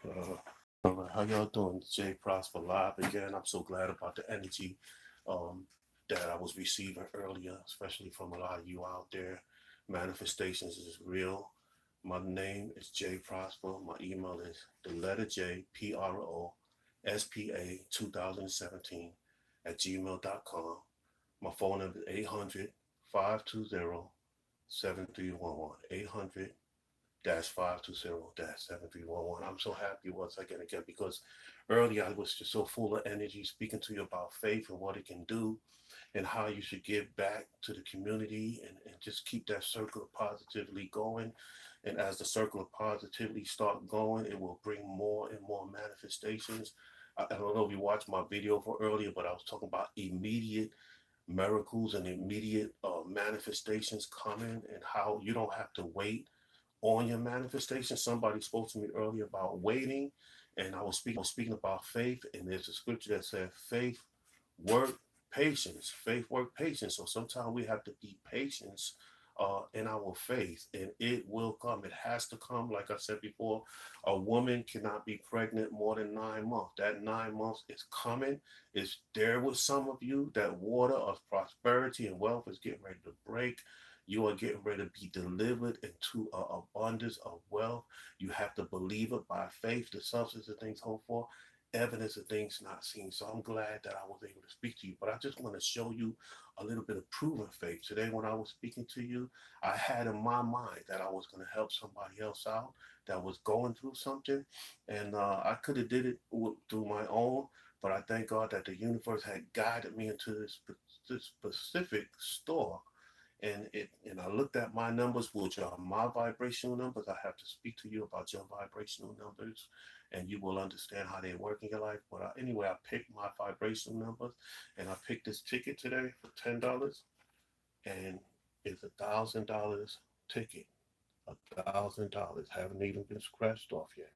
All right, how y'all doing? Jay Prosper live again. I'm so glad about the energy um, that I was receiving earlier, especially from a lot of you out there. Manifestations is real. My name is Jay Prosper. My email is the letter J, PROSPA 2017 at gmail.com. My phone number is 800 520 7311. 800 520-7311. I'm so happy once again because earlier I was just so full of energy speaking to you about faith and what it can do and how you should give back to the community and just keep that circle of positivity going. And as the circle of positivity start going, it will bring more and more manifestations. I don't know if you watched my video for earlier, but I was talking about immediate miracles and immediate manifestations coming and how you don't have to wait on your manifestation. Somebody spoke to me earlier about waiting, and I was speaking about faith, and there's a scripture that said faith work patience, faith work patience. So sometimes we have to be patient in our faith, and it will come. It has to come. Like I said before, a woman cannot be pregnant more than 9 months. That 9 months is coming. It's there with some of you. That water of prosperity and wealth is getting ready to break. You are getting ready to be delivered into an abundance of wealth. You have to believe it by faith, the substance of things hoped for, evidence of things not seen. So I'm glad that I was able to speak to you. But I just want to show you a little bit of proven faith. Today, when I was speaking to you, I had in my mind that I was going to help somebody else out that was going through something. And I could have did it through my own, but I thank God that the universe had guided me into this specific store, and I looked at my numbers, which are my vibrational numbers. I have to speak to you about your vibrational numbers, and you will understand how they work in your life. But anyway, I picked my vibrational numbers, and I picked this ticket today for $10, and it's $1,000 ticket. $1,000 haven't even been scratched off yet.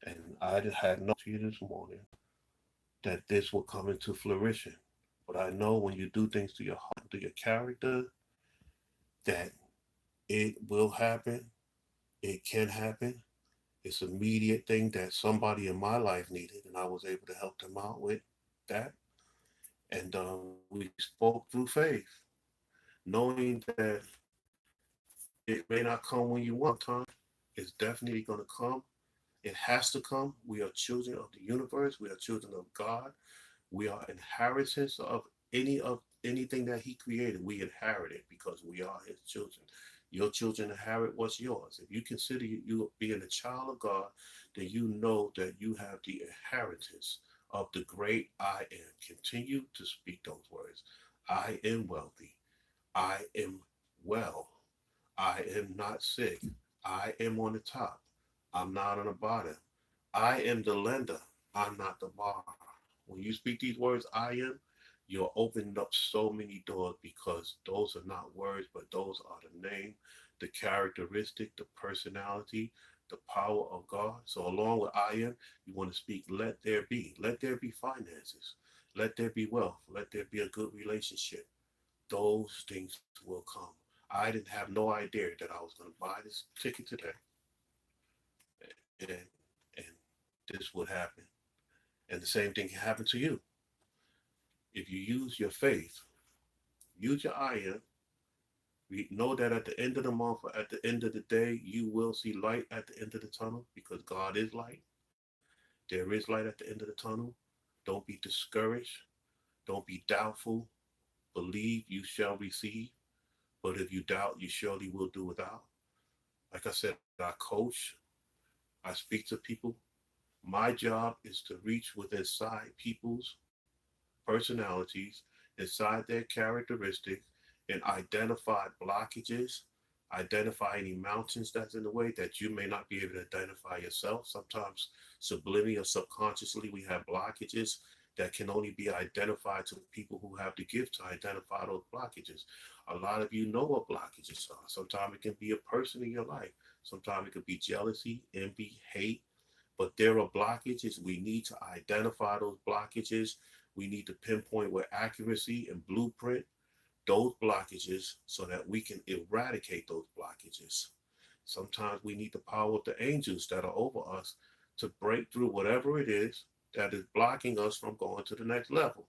And I just had no to you this morning that this will come into fruition. But I know when you do things to your heart, to your character, that it will happen. It can happen. It's an immediate thing that somebody in my life needed, and I was able to help them out with that. And we spoke through faith, knowing that it may not come when you want sometime. It's definitely going to come. It has to come. We are children of the universe. We are children of God. We are inheritors of anything that He created. We inherit it because we are His children. Your children inherit what's yours. If you consider you being a child of God, then you know that you have the inheritance of the great I am. Continue to speak those words. I am wealthy. I am well. I am not sick. I am on the top. I'm not on the bottom. I am the lender. I'm not the borrower. When you speak these words, I am, you're opening up so many doors because those are not words, but those are the name, the characteristic, the personality, the power of God. So along with I am, you want to speak, let there be. Let there be finances. Let there be wealth. Let there be a good relationship. Those things will come. I didn't have no idea that I was going to buy this ticket today, and and this would happen. And the same thing can happen to you. If you use your faith, use your iron, we know that at the end of the month or at the end of the day, you will see light at the end of the tunnel because God is light. There is light at the end of the tunnel. Don't be discouraged. Don't be doubtful. Believe you shall receive. But if you doubt, you surely will do without. Like I said, I coach, I speak to people. My job is to reach within inside people's personalities, inside their characteristics, and identify blockages, identify any mountains that's in the way that you may not be able to identify yourself. Sometimes subliminally or subconsciously, we have blockages that can only be identified to people who have the gift to identify those blockages. A lot of you know what blockages are. Sometimes it can be a person in your life. Sometimes it could be jealousy, envy, hate, but there are blockages. We need to identify those blockages. We need to pinpoint with accuracy and blueprint those blockages so that we can eradicate those blockages. Sometimes we need the power of the angels that are over us to break through whatever it is that is blocking us from going to the next level.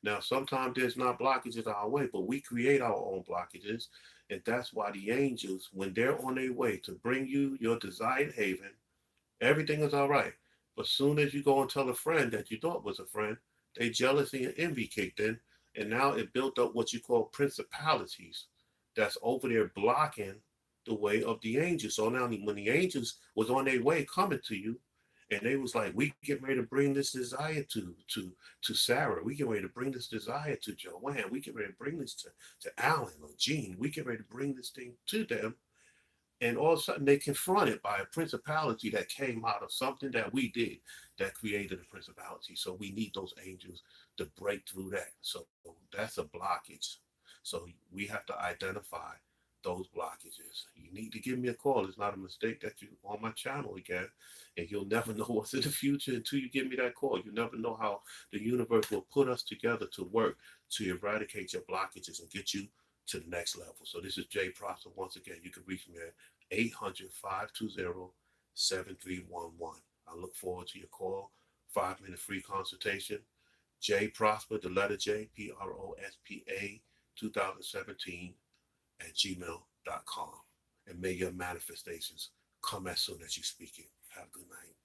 Now, sometimes there's not blockages our way, but we create our own blockages. And that's why the angels, when they're on their way to bring you your desired haven, everything is all right. But soon as you go and tell a friend that you thought was a friend, they jealousy and envy kicked in. And now it built up what you call principalities that's over there blocking the way of the angels. So now when the angels was on their way coming to you, and they was like, we get ready to bring this desire to Sarah. We get ready to bring this desire to Joanne. We get ready to bring this to Alan or Jean. We get ready to bring this thing to them. And all of a sudden they confronted by a principality that came out of something that we did that created a principality. So we need those angels to break through that. So that's a blockage. So we have to identify those blockages. You need to give me a call. It's not a mistake that you're on my channel again. And you'll never know what's in the future until you give me that call. You never know how the universe will put us together to work to eradicate your blockages and get you to the next level. So this is Jay Prosper. Once again, you can reach me at 800-520-7311. I look forward to your call. 5-minute free consultation. Jay Prosper, the letter J, PROSPA 2017 at gmail.com. And may your manifestations come as soon as you speak it. Have a good night.